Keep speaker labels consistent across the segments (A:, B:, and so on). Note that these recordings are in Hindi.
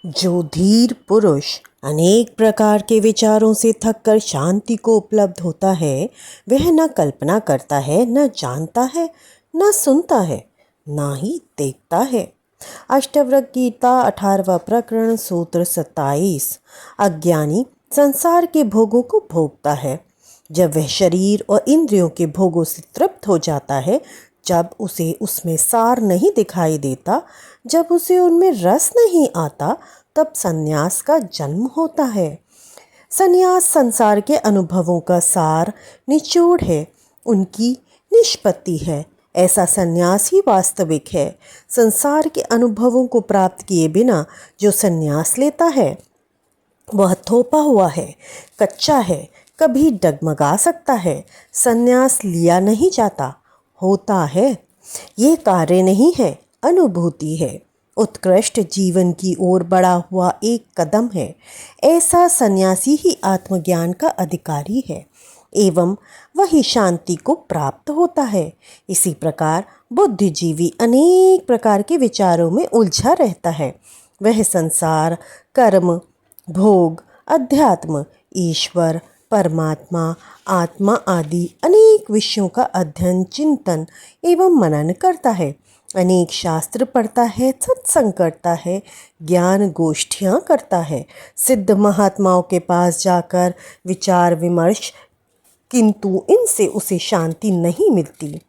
A: जो धीर पुरुष अनेक प्रकार के विचारों से थककर शांति को उपलब्ध होता है, वह न कल्पना करता है, न जानता है, न सुनता है, न ही देखता है। अष्टावक्र गीता 18वां प्रकरण सूत्र 27। अज्ञानी संसार के भोगों को भोगता है। जब वह शरीर और इंद्रियों के भोगों से तृप्त हो जाता है, जब उसे उसमें सार नहीं दिखाई देता, जब उसे उनमें रस नहीं आता, तब संन्यास का जन्म होता है। संन्यास संसार के अनुभवों का सार निचोड़ है, उनकी निष्पत्ति है। ऐसा संन्यास ही वास्तविक है। संसार के अनुभवों को प्राप्त किए बिना जो संन्यास लेता है, वह थोपा हुआ है, कच्चा है, कभी डगमगा सकता है। संन्यास लिया नहीं जाता, होता है। ये कार्य नहीं है, अनुभूति है। उत्कृष्ट जीवन की ओर बढ़ा हुआ एक कदम है। ऐसा सन्यासी ही आत्मज्ञान का अधिकारी है एवं वही शांति को प्राप्त होता है। इसी प्रकार बुद्धिजीवी अनेक प्रकार के विचारों में उलझा रहता है। वह संसार, कर्म, भोग, अध्यात्म, ईश्वर, परमात्मा, आत्मा आदि अनेक विषयों का अध्ययन, चिंतन एवं मनन करता है। अनेक शास्त्र पढ़ता है, सत्संग करता है, ज्ञान गोष्ठियाँ करता है, सिद्ध महात्माओं के पास जाकर विचार विमर्श, किंतु इनसे उसे शांति नहीं मिलती।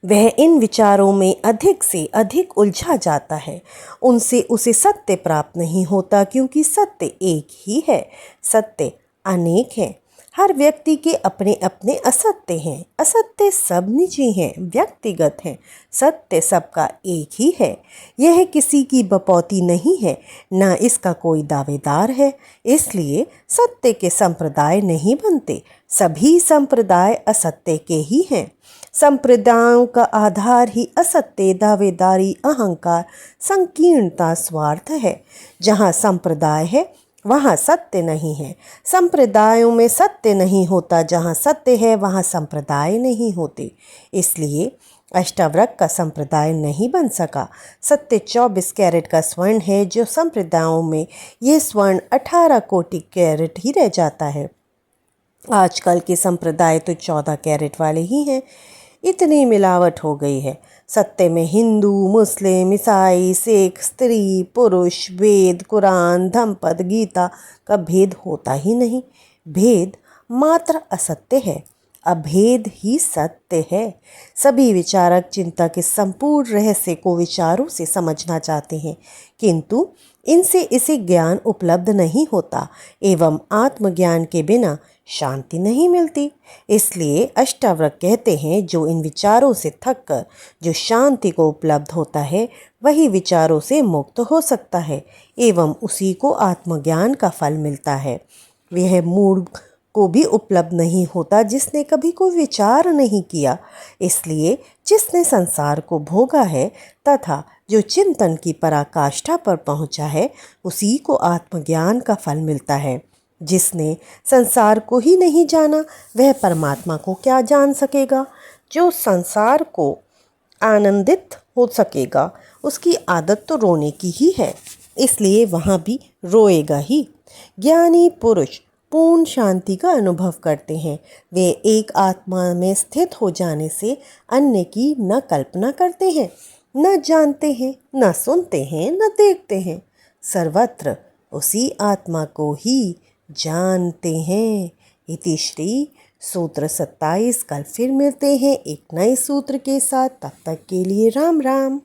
A: वह इन विचारों में अधिक से अधिक उलझा जाता है। उनसे उसे सत्य प्राप्त नहीं होता, क्योंकि सत्य एक ही है, सत्य अनेक है। हर व्यक्ति के अपने अपने असत्य हैं। असत्य सब निजी हैं, व्यक्तिगत हैं। सत्य सबका एक ही है। यह किसी की बपौती नहीं है, न इसका कोई दावेदार है। इसलिए सत्य के संप्रदाय नहीं बनते। सभी संप्रदाय असत्य के ही हैं। संप्रदायों का आधार ही असत्य, दावेदारी, अहंकार, संकीर्णता, स्वार्थ है। जहाँ संप्रदाय है, वहाँ सत्य नहीं है। संप्रदायों में सत्य नहीं होता, जहाँ सत्य है वहाँ संप्रदाय नहीं होते। इसलिए अष्टावक्र का संप्रदाय नहीं बन सका। सत्य 24 कैरेट का स्वर्ण है, जो संप्रदायों में ये स्वर्ण 18 कोटि कैरेट ही रह जाता है। आजकल के संप्रदाय तो 14 कैरेट वाले ही हैं। इतनी मिलावट हो गई है। सत्य में हिंदू, मुस्लिम, ईसाई, सिख, स्त्री, पुरुष, वेद, कुरान, धम्मपद, गीता का भेद होता ही नहीं। भेद मात्र असत्य है, अभेद ही सत्य है। सभी विचारक चिंता के संपूर्ण रहस्य को विचारों से समझना चाहते हैं, किंतु इनसे इसे ज्ञान उपलब्ध नहीं होता एवं आत्मज्ञान के बिना शांति नहीं मिलती। इसलिए अष्टावक्र कहते हैं, जो इन विचारों से थककर जो शांति को उपलब्ध होता है, वही विचारों से मुक्त हो सकता है एवं उसी को आत्मज्ञान का फल मिलता है। वह मूढ़ को भी उपलब्ध नहीं होता जिसने कभी कोई विचार नहीं किया। इसलिए जिसने संसार को भोगा है तथा जो चिंतन की पराकाष्ठा पर पहुंचा है, उसी को आत्मज्ञान का फल मिलता है। जिसने संसार को ही नहीं जाना, वह परमात्मा को क्या जान सकेगा। जो संसार को आनंदित हो सकेगा, उसकी आदत तो रोने की ही है, इसलिए वहाँ भी रोएगा ही। ज्ञानी पुरुष पूर्ण शांति का अनुभव करते हैं। वे एक आत्मा में स्थित हो जाने से अन्य की न कल्पना करते हैं, न जानते हैं, न सुनते हैं, न देखते हैं। सर्वत्र उसी आत्मा को ही जानते हैं। इति श्री सूत्र 27। कल फिर मिलते हैं एक नए सूत्र के साथ। तब तक के लिए राम राम।